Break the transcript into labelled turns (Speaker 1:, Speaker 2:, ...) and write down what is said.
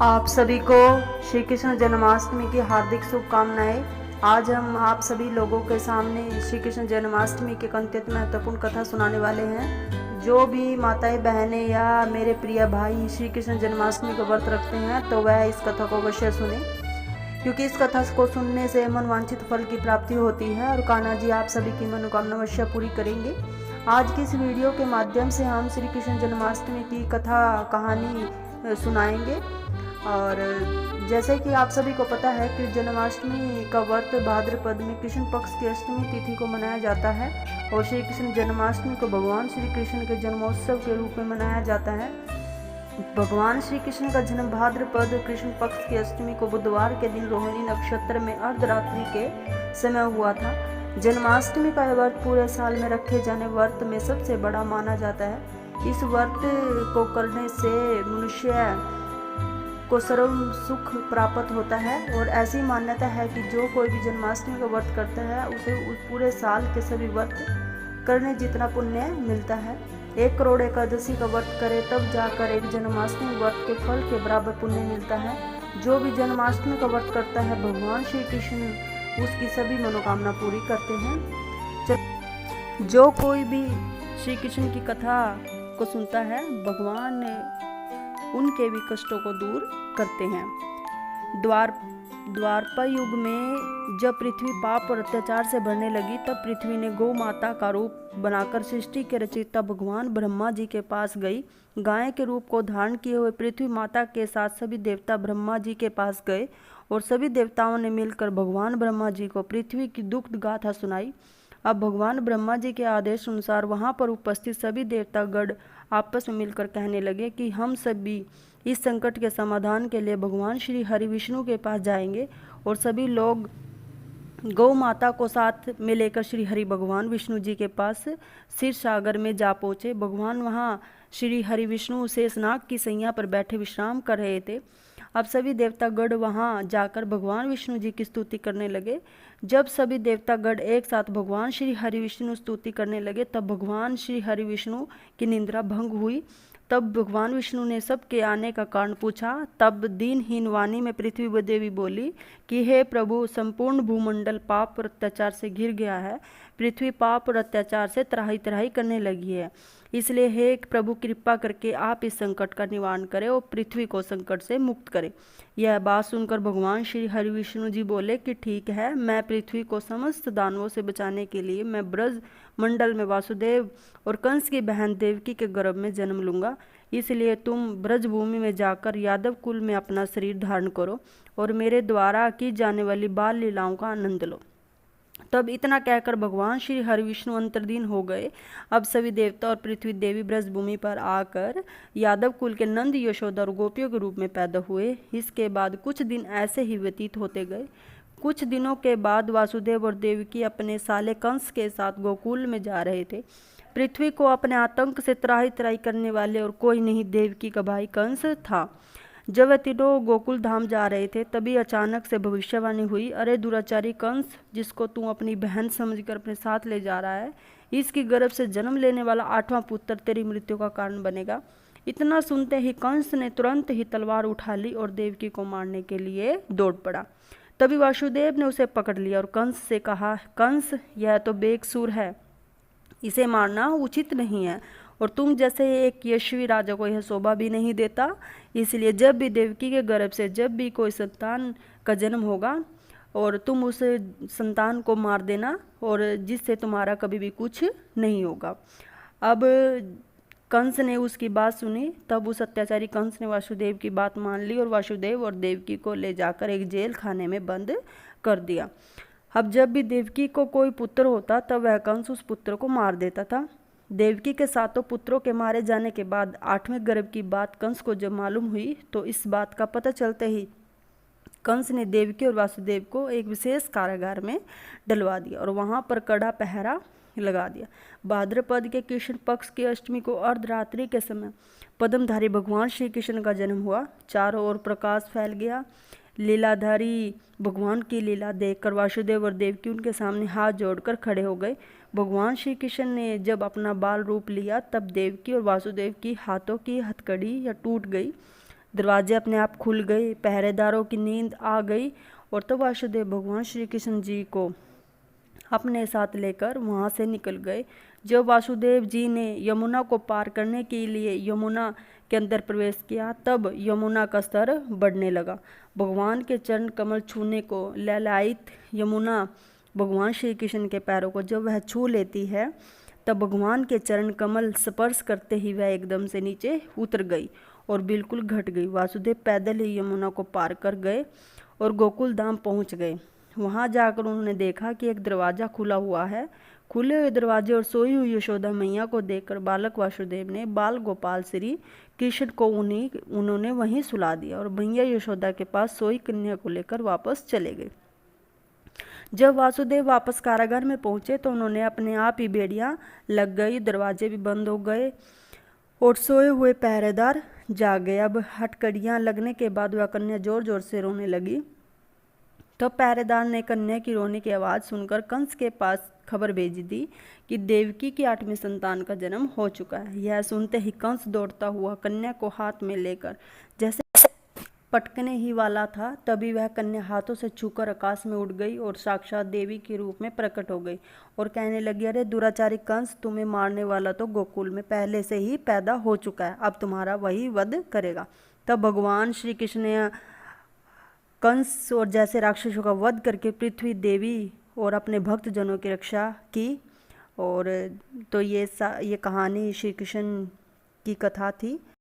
Speaker 1: आप सभी को श्री कृष्ण जन्माष्टमी की हार्दिक शुभकामनाएं। आज हम आप सभी लोगों के सामने श्री कृष्ण जन्माष्टमी की अत्यंत महत्वपूर्ण कथा सुनाने वाले हैं। जो भी माताएं बहनें या मेरे प्रिय भाई श्री कृष्ण जन्माष्टमी का व्रत रखते हैं तो वह इस कथा को अवश्य सुने, क्योंकि इस कथा को सुनने से मनवांछित फल की प्राप्ति होती है और कान्हा जी आप सभी की मनोकामना अवश्य पूरी करेंगे। आज की इस वीडियो के माध्यम से हम श्री कृष्ण जन्माष्टमी की कथा कहानी सुनाएंगे। और जैसे कि आप सभी को पता है कि जन्माष्टमी का व्रत भाद्रपद में कृष्ण पक्ष की अष्टमी तिथि को मनाया जाता है और श्री कृष्ण जन्माष्टमी को भगवान श्री कृष्ण के जन्मोत्सव के रूप में मनाया जाता है। भगवान श्री कृष्ण का जन्म भाद्रपद कृष्ण पक्ष की अष्टमी को बुधवार के दिन रोहिणी नक्षत्र में अर्धरात्रि के समय हुआ था। जन्माष्टमी का व्रत पूरे साल में रखे जाने व्रत में सबसे बड़ा माना जाता है। इस व्रत को करने से मनुष्य को सर्व सुख प्राप्त होता है और ऐसी मान्यता है कि जो कोई भी जन्माष्टमी का व्रत करता है उसे उस पूरे साल के सभी व्रत करने जितना पुण्य मिलता है। 1 करोड़ एकादशी का व्रत करे तब जाकर एक जन्माष्टमी व्रत के फल के बराबर पुण्य मिलता है। जो भी जन्माष्टमी का व्रत करता है भगवान श्री कृष्ण उसकी सभी मनोकामना पूरी करते हैं। जो कोई भी श्री कृष्ण की कथा को सुनता है भगवान उनके भी कष्टों को दूर करते हैं। द्वापर युग में जब पृथ्वी पाप और अत्याचार से भरने लगी तब पृथ्वी ने गौ माता का रूप बनाकर सृष्टि के रचयिता भगवान ब्रह्मा जी के पास गई। गाय के रूप को धारण किए हुए पृथ्वी माता के साथ सभी देवता ब्रह्मा जी के पास गए और सभी देवताओं ने मिलकर भगवान ब्रह्मा जी को पृथ्वी की दुख गाथा सुनाई। अब भगवान ब्रह्मा जी के आदेश अनुसार वहां पर उपस्थित सभी देवतागण आपस में मिलकर कहने लगे कि हम सभी इस संकट के समाधान के लिए भगवान श्री हरि विष्णु के पास जाएंगे। और सभी लोग गौ माता को साथ में लेकर श्री हरि भगवान विष्णु जी के पास क्षीर सागर में जा पहुँचे। भगवान वहाँ श्री हरि विष्णु शेषनाग की सैया पर बैठे विश्राम कर रहे थे। अब सभी देवतागण वहाँ जाकर भगवान विष्णु जी की स्तुति करने लगे। जब सभी देवतागण एक साथ भगवान श्री हरि विष्णु स्तुति करने लगे तब भगवान श्री हरि विष्णु की निद्रा भंग हुई। तब भगवान विष्णु ने सबके आने का कारण पूछा। तब दीनहीन वाणी में पृथ्वी देवी बोली कि हे प्रभु, संपूर्ण भूमंडल पाप और अत्याचार से घिर गया है। पृथ्वी पाप और अत्याचार से त्राही त्राही करने लगी है, इसलिए हे प्रभु कृपा करके आप इस संकट का निवारण करें और पृथ्वी को संकट से मुक्त करें। यह बात सुनकर भगवान श्री हरि विष्णु जी बोले कि ठीक है, मैं पृथ्वी को समस्त दानवों से बचाने के लिए मैं ब्रज मंडल में वासुदेव और कंस की बहन देवकी के गर्भ में जन्म लूंगा। इसलिए तुम ब्रज भूमि में जाकर यादव कुल में अपना शरीर धारण करो और मेरे द्वारा की जाने वाली बाल लीलाओं का आनंद लो। तब इतना कहकर भगवान श्री हरि विष्णु अंतर्दीन हो गए। अब सभी देवता और पृथ्वी देवी ब्रज भूमि पर आकर यादव कुल के नंद, यशोदा और गोपियों के रूप में पैदा हुए। इसके बाद कुछ दिन ऐसे ही व्यतीत होते गए। कुछ दिनों के बाद वासुदेव और देवकी अपने साले कंस के साथ गोकुल में जा रहे थे। पृथ्वी को अपने आतंक से त्राही त्राही करने वाले और कोई नहीं देवकी का भाई कंस था। जब वे तीनों गोकुल धाम जा रहे थे तभी अचानक से भविष्यवाणी हुई, अरे दुराचारी कंस, जिसको तू अपनी बहन समझकर अपने साथ ले जा रहा है, इसकी गर्भ से जन्म लेने वाला 8वां पुत्र तेरी मृत्यु का कारण बनेगा। इतना सुनते ही कंस ने तुरंत ही तलवार उठा ली और देवकी को मारने के लिए दौड़ पड़ा। तभी वासुदेव ने उसे पकड़ लिया और कंस से कहा, कंस, यह तो बेकसूर है, इसे मारना उचित नहीं है और तुम जैसे एक यशस्वी राजा को यह शोभा भी नहीं देता। इसलिए जब भी देवकी के गर्भ से जब भी कोई संतान का जन्म होगा और तुम उस संतान को मार देना और जिससे तुम्हारा कभी भी कुछ नहीं होगा। अब कंस ने उसकी बात सुनी। तब उस अत्याचारी कंस ने वासुदेव की बात मान ली और वासुदेव और देवकी को ले जाकर एक जेल खाने में बंद कर दिया। अब जब भी देवकी को कोई पुत्र होता तब वह कंस उस पुत्र को मार देता था। देवकी के 7 पुत्रों के मारे जाने के बाद 8वें गर्भ की बात कंस को जब मालूम हुई तो इस बात का पता चलते ही कंस ने देवकी और वासुदेव को एक विशेष कारागार में डलवा दिया और वहां पर कड़ा पहरा लगा दिया। भाद्रपद के कृष्ण पक्ष की अष्टमी को अर्धरात्रि के समय पद्मधारी भगवान श्री कृष्ण का जन्म हुआ। चारों ओर प्रकाश फैल गया। लीलाधारी भगवान की लीला देखकर वासुदेव और देवकी उनके सामने हाथ जोड़कर खड़े हो गए। भगवान श्री कृष्ण ने जब अपना बाल रूप लिया तब देवकी और वासुदेव की हाथों की हथकड़ी या टूट गई। दरवाजे अपने आप खुल गए, पहरेदारों की नींद आ गई और तब वासुदेव भगवान श्री कृष्ण जी को अपने साथ लेकर वहाँ से निकल गए। जब वासुदेव जी ने यमुना को पार करने के लिए यमुना के अंदर प्रवेश किया, तब यमुना का स्तर बढ़ने लगा। भगवान के चरण कमल छूने को ललायित यमुना भगवान श्री कृष्ण के पैरों को जब वह छू लेती है, तब भगवान के चरण कमल स्पर्श करते ही वह एकदम से नीचे उतर गई और बिल्कुल घट गई। वासुदेव पैदल ही यमुना को पार कर गए और गोकुल धाम पहुंच गए। वहां जाकर उन्होंने देखा कि एक दरवाज़ा खुला हुआ है। खुले हुए दरवाजे और सोई हुई यशोदा मैया को देखकर बालक वासुदेव ने बाल गोपाल श्री कृष्ण को उन्होंने वहीं सुला दिया और मैया यशोदा के पास सोई कन्या को लेकर वापस चले गए। जब वासुदेव वापस कारागार में पहुंचे तो उन्होंने अपने आप ही बेड़ियां लग गई, दरवाजे भी बंद हो गए और सोए हुए पहरेदार जाग गए। अब हथकड़ियां लगने के बाद वह कन्या जोर जोर से रोने लगी। तो पहरेदार ने कन्या की रोने की आवाज़ सुनकर कंस के पास खबर भेज दी कि देवकी की 8वीं संतान का जन्म हो चुका है। यह सुनते ही कंस दौड़ता हुआ कन्या को हाथ में लेकर जैसे पटकने ही वाला था, तभी वह कन्या हाथों से छूकर आकाश में उड़ गई और साक्षात देवी के रूप में प्रकट हो गई और कहने लगी, अरे दुराचारी कंस, तुम्हें मारने वाला तो गोकुल में पहले से ही पैदा हो चुका है, अब तुम्हारा वही वध करेगा। तब भगवान श्री कृष्ण ने कंस और जैसे राक्षसों का वध करके पृथ्वी देवी और अपने भक्त जनों की रक्षा की। और तो ये कहानी श्री कृष्ण की कथा थी।